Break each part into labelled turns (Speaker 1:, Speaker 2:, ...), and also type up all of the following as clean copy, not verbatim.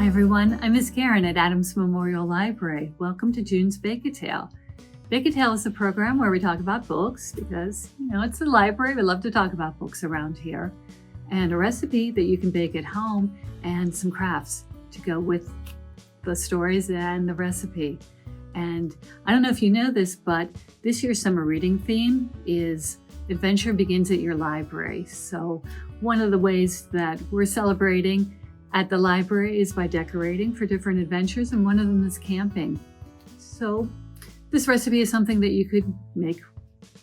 Speaker 1: everyone, I'm Miss Karen at Adams Memorial Library. Welcome to June's Bake-A-Tale. Bake-A-Tale is a program where we talk about books because, it's a library. We love to talk about books around here. And a recipe that you can bake at home and some crafts to go with the stories and the recipe. And I don't know if you know this, but this year's summer reading theme is Adventure Begins at Your Library. So one of the ways that we're celebrating at the library is by decorating for different adventures, and one of them is camping. So this recipe is something that you could make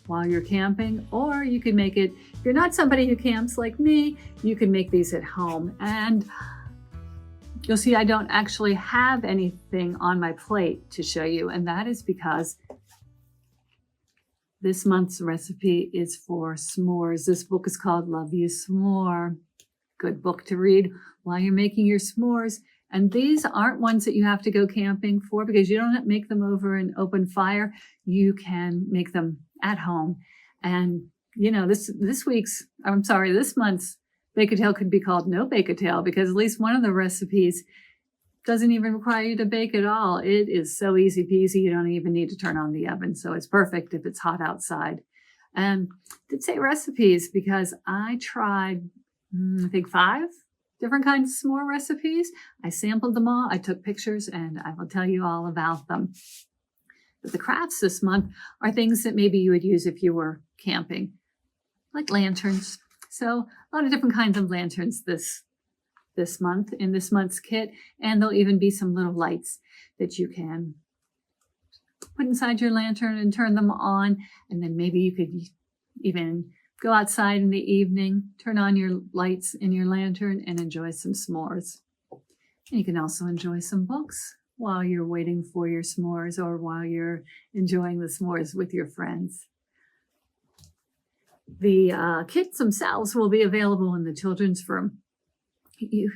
Speaker 1: while you're camping, or you could make it, if you're not somebody who camps like me, you can make these at home. And you'll see I don't actually have anything on my plate to show you, and that is because this month's recipe is for s'mores. This book is called Love You S'more. Good book to read while you're making your s'mores. And these aren't ones that you have to go camping for because you don't make them over an open fire. You can make them at home. And this month's Bake-A-Tale could be called No Bake-A-Tale because at least one of the recipes doesn't even require you to bake at all. It is so easy peasy. You don't even need to turn on the oven. So it's perfect if it's hot outside. And I did say recipes because I tried I think 5 different kinds of s'more recipes. I sampled them all. I took pictures and I will tell you all about them. But the crafts this month are things that maybe you would use if you were camping, like lanterns. So a lot of different kinds of lanterns this month in this month's kit. And there'll even be some little lights that you can put inside your lantern and turn them on. And then maybe you could even go outside in the evening, turn on your lights in your lantern, and enjoy some s'mores. And you can also enjoy some books while you're waiting for your s'mores or while you're enjoying the s'mores with your friends. The kits themselves will be available in the children's room.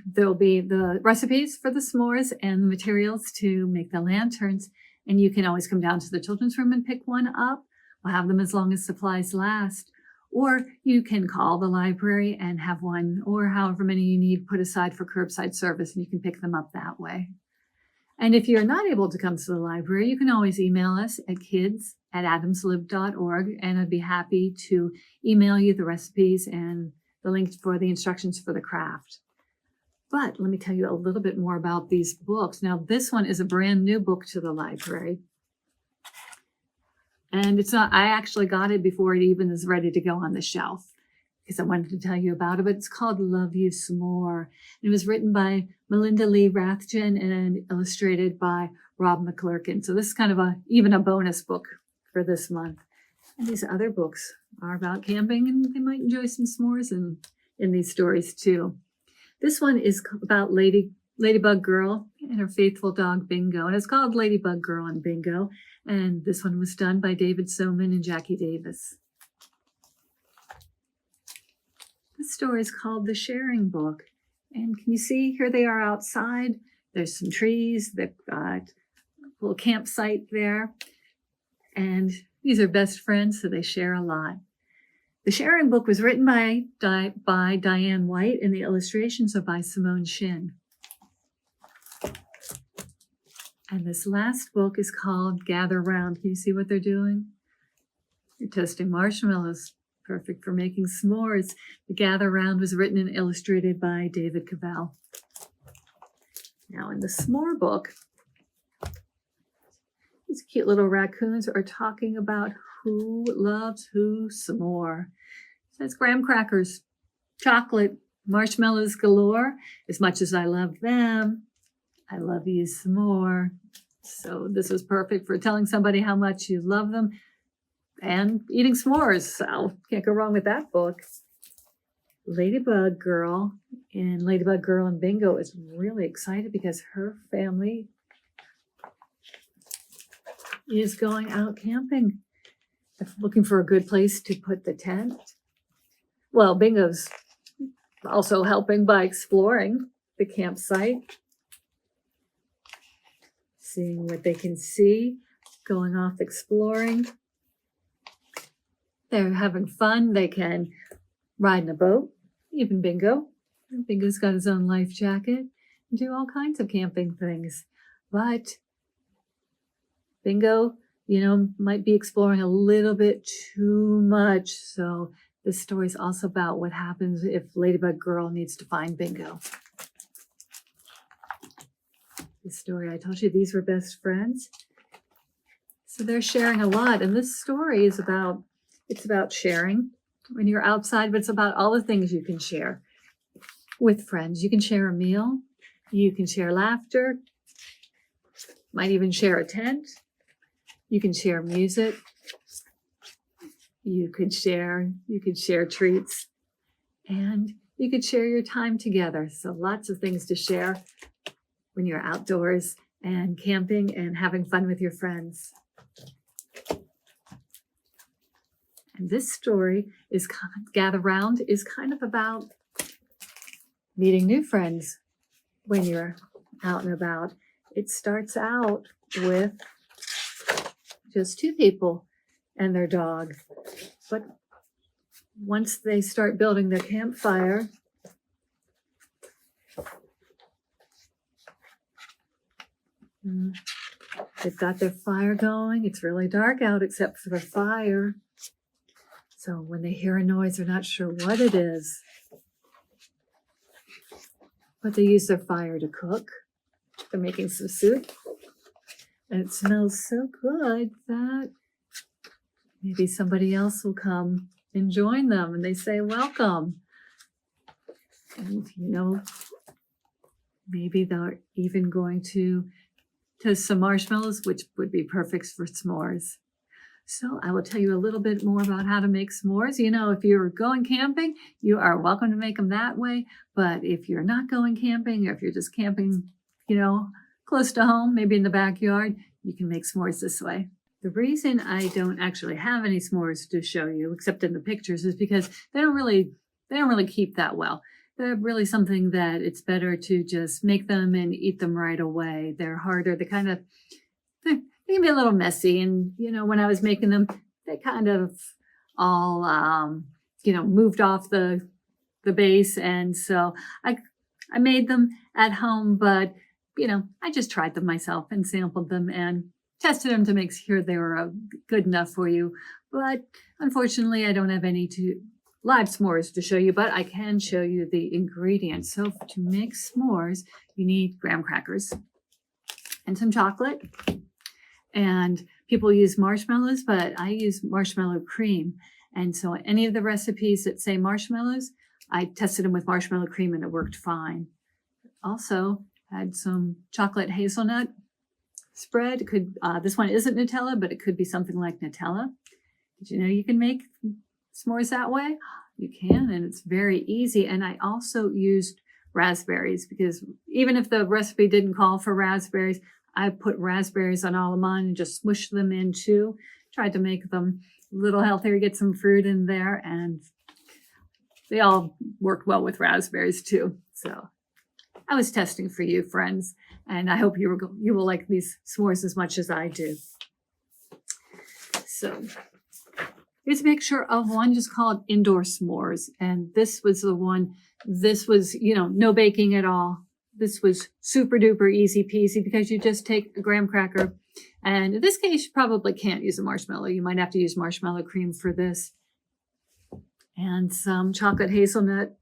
Speaker 1: There'll be the recipes for the s'mores and the materials to make the lanterns, and you can always come down to the children's room and pick one up. We'll have them as long as supplies last. Or you can call the library and have one, or however many you need, put aside for curbside service, and you can pick them up that way. And if you're not able to come to the library, you can always email us at kids@adamslib.org, and I'd be happy to email you the recipes and the links for the instructions for the craft. But let me tell you a little bit more about these books. Now, this one is a brand new book to the library. And I actually got it before it even is ready to go on the shelf because I wanted to tell you about it, but it's called Love You S'more. It was written by Melinda Lee Rathjen and illustrated by Rob McClurkin. So this is kind of even a bonus book for this month. And these other books are about camping, and they might enjoy some s'mores in these stories too. This one is about Ladybug Girl and her faithful dog Bingo, and it's called Ladybug Girl and Bingo. And this one was done by David Soman and Jackie Davis. This story is called The Sharing Book. And can you see here they are outside? There's some trees. They've got a little campsite there. And these are best friends, so they share a lot. The Sharing Book was written by Diane White, and the illustrations are by Simone Shin. And this last book is called Gather Round. Can you see what they're doing? They're toasting marshmallows, perfect for making s'mores. The Gather Round was written and illustrated by David Cavell. Now in the s'more book, these cute little raccoons are talking about who loves who s'more. It says graham crackers, chocolate, marshmallows galore. As much as I love them, I love you s'more. So this is perfect for telling somebody how much you love them and eating s'mores. So can't go wrong with that book. Ladybug Girl and Bingo is really excited because her family is going out camping. They're looking for a good place to put the tent. Well, Bingo's also helping by exploring the campsite, seeing what they can see, going off exploring. They're having fun. They can ride in a boat, even Bingo. Bingo's got his own life jacket. do all kinds of camping things. But bingo, might be exploring a little bit too much. So this story is also about what happens if Ladybug Girl needs to find Bingo. The story I told you, these were best friends. So they're sharing a lot. And this story is about sharing when you're outside, but it's about all the things you can share with friends. You can share a meal. You can share laughter. Might even share a tent. You can share music. You could share treats. And you could share your time together. So lots of things to share when you're outdoors and camping and having fun with your friends. And this story is Gather Round is kind of about meeting new friends when you're out and about. It starts out with just two people and their dog. But once they start building their campfire, they've got their fire going. It's really dark out except for the fire. So when they hear a noise, they're not sure what it is. But they use their fire to cook. They're making some soup. And it smells so good that maybe somebody else will come and join them. And they say, welcome. And, maybe they're even going to toast some marshmallows, which would be perfect for s'mores. So I will tell you a little bit more about how to make s'mores. If you're going camping, you are welcome to make them that way. But if you're not going camping, or if you're just camping, close to home, maybe in the backyard, you can make s'mores this way. The reason I don't actually have any s'mores to show you, except in the pictures, is because they don't really keep that well. They're really something that it's better to just make them and eat them right away. They're harder. They can be a little messy. And, when I was making them, they kind of all, moved off the base. And so I made them at home, but, I just tried them myself and sampled them and tested them to make sure they were good enough for you. But unfortunately, I don't have any live s'mores to show you, but I can show you the ingredients. So to make s'mores, you need graham crackers and some chocolate. And people use marshmallows, but I use marshmallow cream. And so any of the recipes that say marshmallows, I tested them with marshmallow cream and it worked fine. Also, had some chocolate hazelnut spread. This one isn't Nutella, but it could be something like Nutella. Did you know you can make s'mores that way? You can, and it's very easy. And I also used raspberries because even if the recipe didn't call for raspberries, I put raspberries on all of mine and just smushed them in too. Tried to make them a little healthier, get some fruit in there, and they all worked well with raspberries too. So I was testing for you, friends, and I hope you will like these s'mores as much as I do. So here's a picture of one just called Indoor S'mores, and this was the one. This was, no baking at all. This was super duper easy peasy because you just take a graham cracker, and in this case, you probably can't use a marshmallow. You might have to use marshmallow cream for this, and some chocolate hazelnut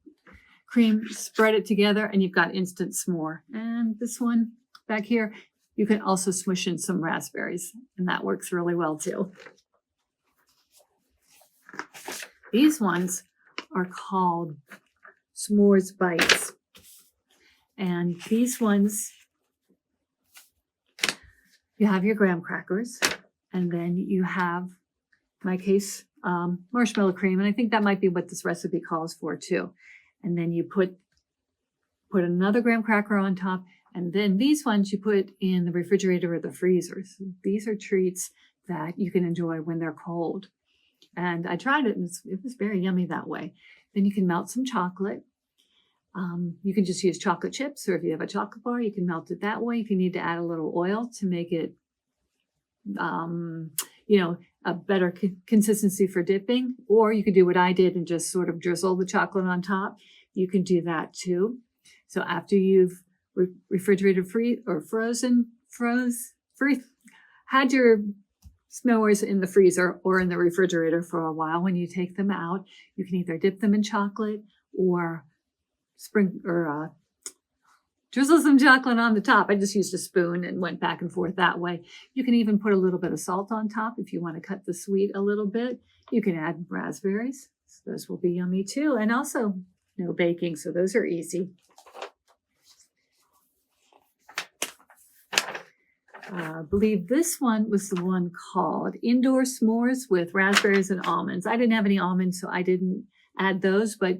Speaker 1: cream, spread it together, and you've got instant s'more. And this one back here, you can also smush in some raspberries, and that works really well too. These ones are called S'mores Bites. And these ones, you have your graham crackers, and then you have, in my case, marshmallow cream. And I think that might be what this recipe calls for too. And then you put another graham cracker on top. And then these ones you put in the refrigerator or the freezer. So these are treats that you can enjoy when they're cold. And I tried it, and it was very yummy that way. Then you can melt some chocolate. You can just use chocolate chips, or if you have a chocolate bar, you can melt it that way. If you need to add a little oil to make it, a better consistency for dipping, or you could do what I did and just sort of drizzle the chocolate on top. You can do that too. So after you've refrigerator had your s'mores in the freezer or in the refrigerator for a while. When you take them out, you can either dip them in chocolate or drizzle some chocolate on the top. I just used a spoon and went back and forth that way. You can even put a little bit of salt on top if you want to cut the sweet a little bit. You can add raspberries. So those will be yummy too. And also no baking, so those are easy. I believe this one was the one called Indoor S'mores with Raspberries and Almonds. I didn't have any almonds, so I didn't add those, but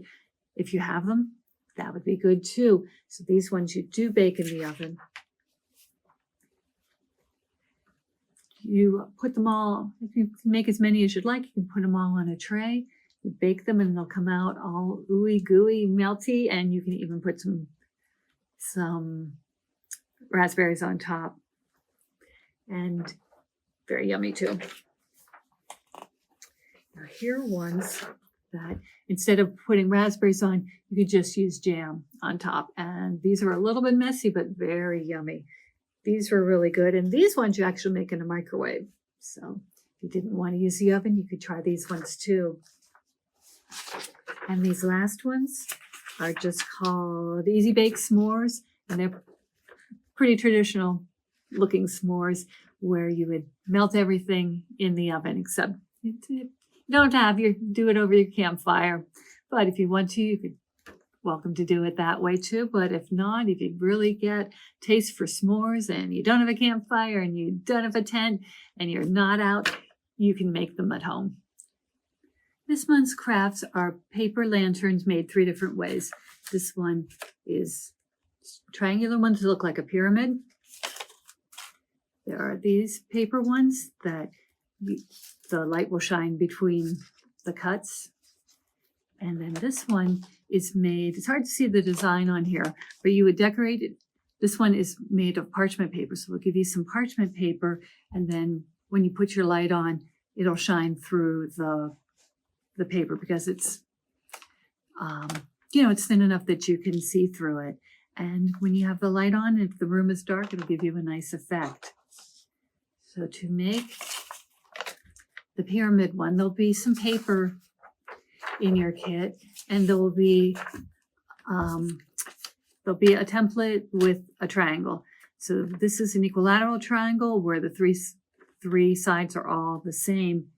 Speaker 1: if you have them, that would be good too. So these ones you do bake in the oven. You put them all, if you make as many as you'd like, you can put them all on a tray. You bake them and they'll come out all ooey gooey, melty, and you can even put some raspberries on top. And very yummy too. Now here are ones that instead of putting raspberries on, you could just use jam on top. And these are a little bit messy, but very yummy. These were really good. And these ones you actually make in a microwave. So if you didn't want to use the oven, you could try these ones too. And these last ones are just called Easy Bake S'mores. And they're pretty traditional looking s'mores where you would melt everything in the oven, except you don't have you do it over your campfire. But if you want to, you could welcome to do it that way too. But if not, if you really get taste for s'mores and you don't have a campfire and you don't have a tent and you're not out, you can make them at home. This month's crafts are paper lanterns made 3 different ways. This one is triangular ones that look like a pyramid. There are these paper ones that the light will shine between the cuts. And then this one is made, it's hard to see the design on here, but you would decorate it. This one is made of parchment paper. So we'll give you some parchment paper. And then when you put your light on, it'll shine through the paper because it's, it's thin enough that you can see through it. And when you have the light on, if the room is dark, it'll give you a nice effect. So to make the pyramid one, there'll be some paper in your kit, and there will be a template with a triangle. So this is an equilateral triangle where the three sides are all the same.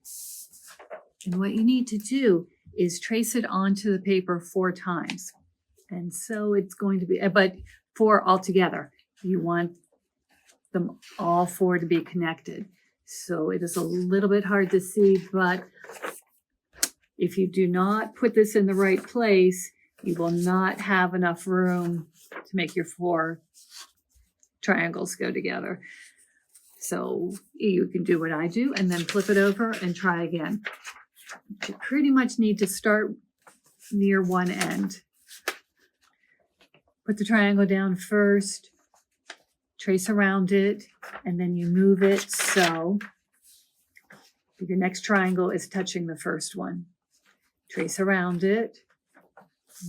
Speaker 1: And what you need to do is trace it onto the paper 4 times. And so it's going to be, but 4 altogether. You want them all 4 to be connected. So it is a little bit hard to see, but if you do not put this in the right place, you will not have enough room to make your 4 triangles go together. So you can do what I do and then flip it over and try again. You pretty much need to start near one end. Put the triangle down first, trace around it, and then you move it so your next triangle is touching the first one. Trace around it,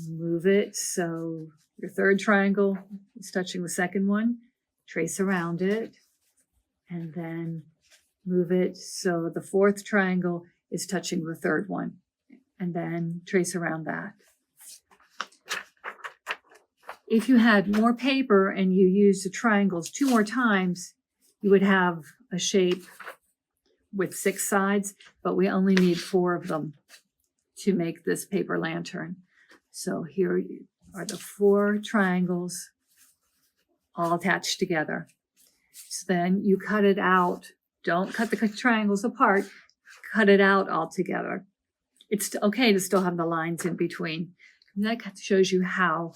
Speaker 1: move it so your third triangle is touching the second one. Trace around it, and then move it so the 4th triangle is touching the 3rd one, and then trace around that. If you had more paper and you used the triangles 2 more times, you would have a shape with 6 sides, but we only need 4 of them to make this paper lantern. So here are the 4 triangles all attached together. So then you cut it out. Don't cut the triangles apart. Cut it out all together. It's okay to still have the lines in between. And that shows you how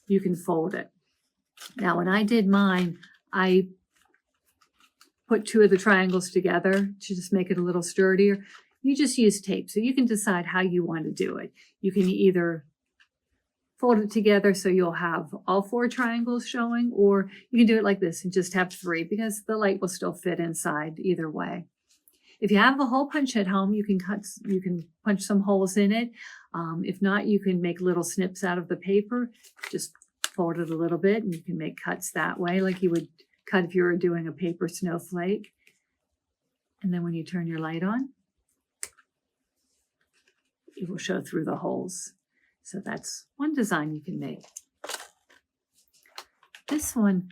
Speaker 1: you can fold it. Now, when I did mine, I put 2 of the triangles together to just make it a little sturdier. You just use tape, so you can decide how you want to do it. You can either fold it together so you'll have all 4 triangles showing, or you can do it like this and just have 3 because the light will still fit inside either way. If you have a hole punch at home, you can punch some holes in it. If not, you can make little snips out of the paper. Just fold it a little bit, and you can make cuts that way, like you would cut if you were doing a paper snowflake. And then when you turn your light on, it will show through the holes. So that's one design you can make. This one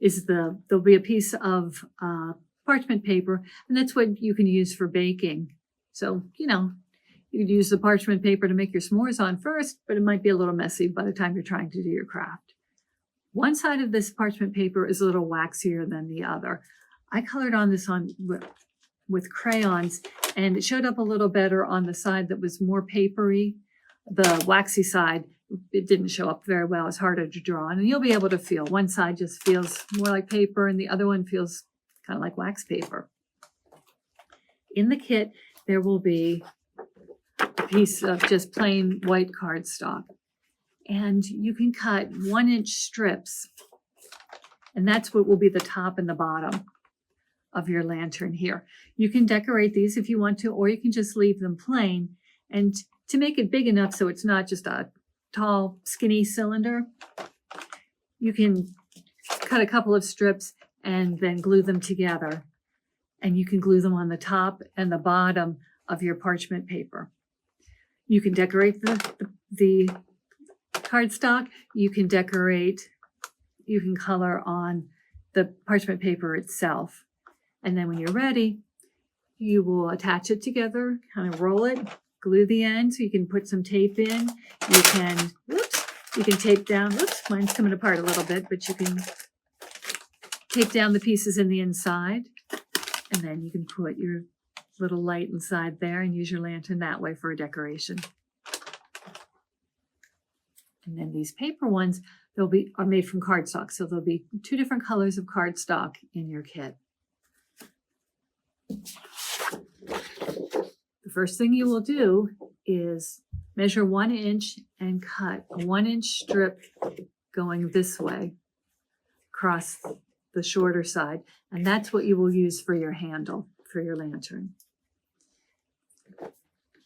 Speaker 1: is there'll be a piece of parchment paper, and that's what you can use for baking. So, you could use the parchment paper to make your s'mores on first, but it might be a little messy by the time you're trying to do your craft. One side of this parchment paper is a little waxier than the other. I colored on this with crayons, and it showed up a little better on the side that was more papery. The waxy side, it didn't show up very well. It's harder to draw on, and you'll be able to feel. One side just feels more like paper, and the other one feels kind of like wax paper. In the kit, there will be a piece of just plain white cardstock, and you can cut 1-inch strips, and that's what will be the top and the bottom of your lantern here. You can decorate these if you want to, or you can just leave them plain. And to make it big enough so it's not just a tall, skinny cylinder, you can cut a couple of strips and then glue them together. And you can glue them on the top and the bottom of your parchment paper. You can decorate the cardstock. You can color on the parchment paper itself. And then when you're ready, you will attach it together, kind of roll it, glue the end so you can put some tape in. You can tape down, mine's coming apart a little bit, but you can tape down the pieces in the inside. And then you can put your little light inside there and use your lantern that way for a decoration. And then these paper ones, are made from cardstock. So there'll be 2 different colors of cardstock in your kit. The first thing you will do is measure 1 inch and cut a 1-inch strip going this way across the shorter side. And that's what you will use for your handle for your lantern.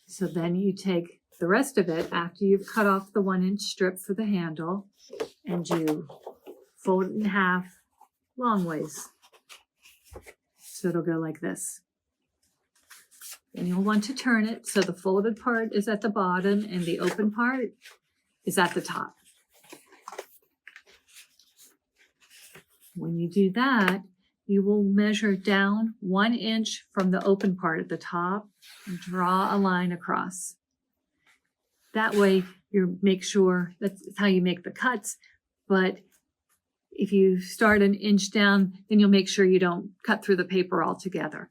Speaker 1: So then you take the rest of it after you've cut off the 1-inch strip for the handle, and you fold it in half long ways. So it'll go like this. And you'll want to turn it so the folded part is at the bottom and the open part is at the top. When you do that, you will measure down 1 inch from the open part at the top and draw a line across. That way you make sure that's how you make the cuts, but if you start an inch down, then you'll make sure you don't cut through the paper altogether.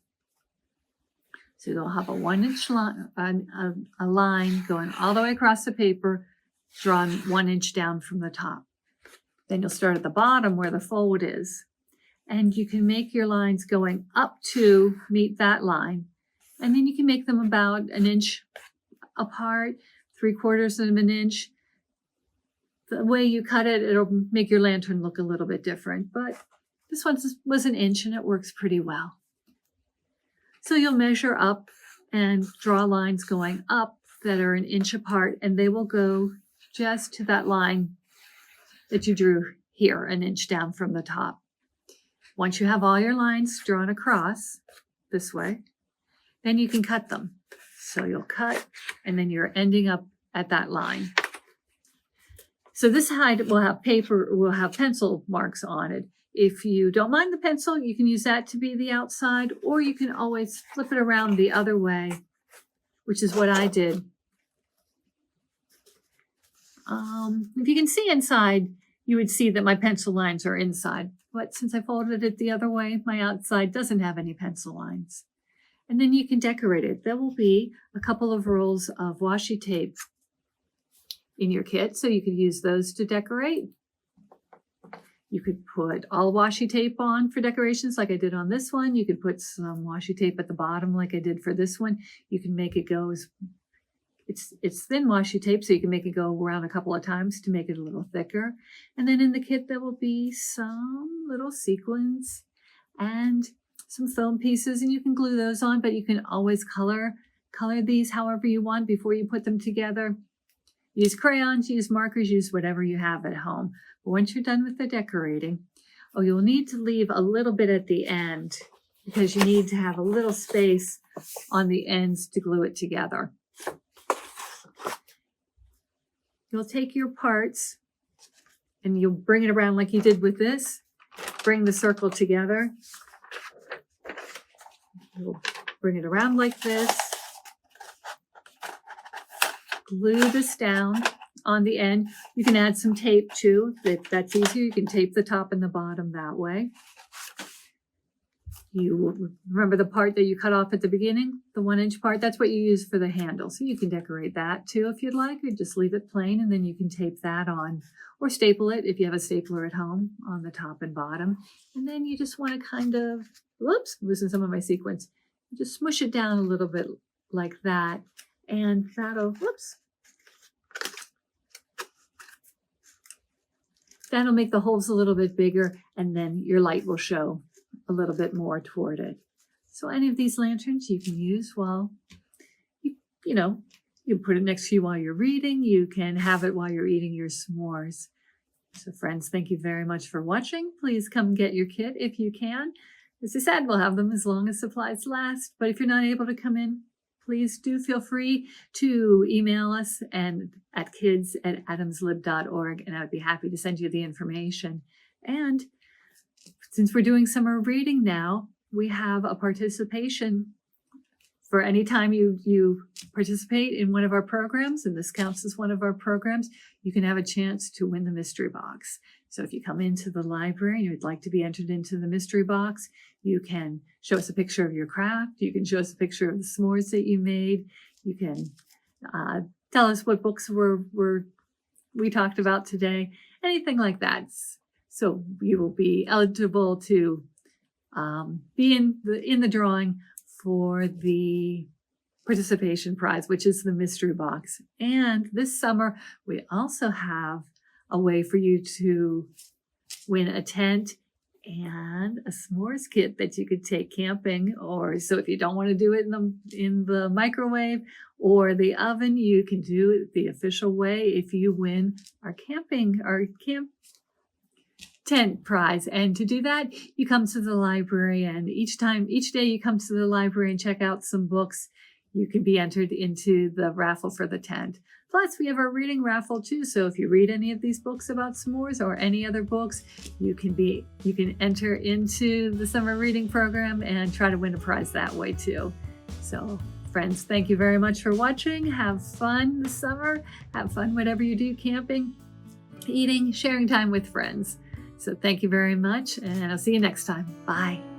Speaker 1: So you'll have a 1-inch line, a line going all the way across the paper, drawn 1 inch down from the top. Then you'll start at the bottom where the fold is, and you can make your lines going up to meet that line. And then you can make them about 1 inch apart, 3/4 of an inch. The way you cut it, it'll make your lantern look a little bit different, but this one was 1 inch and it works pretty well. So you'll measure up and draw lines going up that are 1 inch apart, and they will go just to that line that you drew here, 1 inch down from the top. Once you have all your lines drawn across this way, then you can cut them. So you'll cut, and then you're ending up at that line. So this side will have pencil marks on it. If you don't mind the pencil, you can use that to be the outside, or you can always flip it around the other way, which is what I did. If you can see inside, you would see that my pencil lines are inside. But since I folded it the other way, my outside doesn't have any pencil lines. And then you can decorate it. There will be a couple of rolls of washi tape in your kit, so you could use those to decorate. You could put all washi tape on for decorations like I did on this one. You could put some washi tape at the bottom like I did for this one. You can make it go it's thin washi tape, so you can make it go around a couple of times to make it a little thicker. And then in the kit, there will be some little sequins and some foam pieces, and you can glue those on, but you can always color these however you want before you put them together. use crayons, use markers, use whatever you have at home. But once you're done with the decorating, you'll need to leave a little bit at the end because you need to have a little space on the ends to glue it together. You'll take your parts and you'll bring it around like you did with this. Bring the circle together. You'll bring it around like this. Glue this down on the end. You can add some tape too, if that's easier. You can tape the top and the bottom that way. You remember the part that you cut off at the beginning, the 1-inch part? That's what you use for the handle. So you can decorate that too if you'd like, or just leave it plain and then you can tape that on, or staple it if you have a stapler at home on the top and bottom. And then you just want to kind of, whoops, loosen some of my sequins. Just smush it down a little bit like that. And that'll, whoops, that'll make the holes a little bit bigger, and then your light will show a little bit more toward it. So any of these lanterns you can use while, you put it next to you while you're reading. You can have it while you're eating your s'mores. So friends, thank you very much for watching. Please come get your kit if you can. As I said, we'll have them as long as supplies last, but if you're not able to come in, please do feel free to email us at kids@adamslib.org, and I would be happy to send you the information. And since we're doing summer reading now, we have a participation for any time you participate in one of our programs, and this counts as one of our programs, you can have a chance to win the mystery box. So if you come into the library and you'd like to be entered into the mystery box, you can show us a picture of your craft. You can show us a picture of the s'mores that you made. You can tell us what books we talked about today, anything like that. So you will be eligible to be in the drawing for the participation prize, which is the mystery box. And this summer, we also have a way for you to win a tent and a s'mores kit that you could take camping. Or so if you don't want to do it in the microwave or the oven, you can do it the official way if you win our camp tent prize. And to do that, you come to the library, and each day you come to the library and check out some books, you can be entered into the raffle for the tent. Plus, we have our reading raffle too. So if you read any of these books about s'mores or any other books, you can enter into the summer reading program and try to win a prize that way too. So friends, thank you very much for watching. Have fun this summer. Have fun whatever you do, camping, eating, sharing time with friends. So thank you very much, and I'll see you next time. Bye.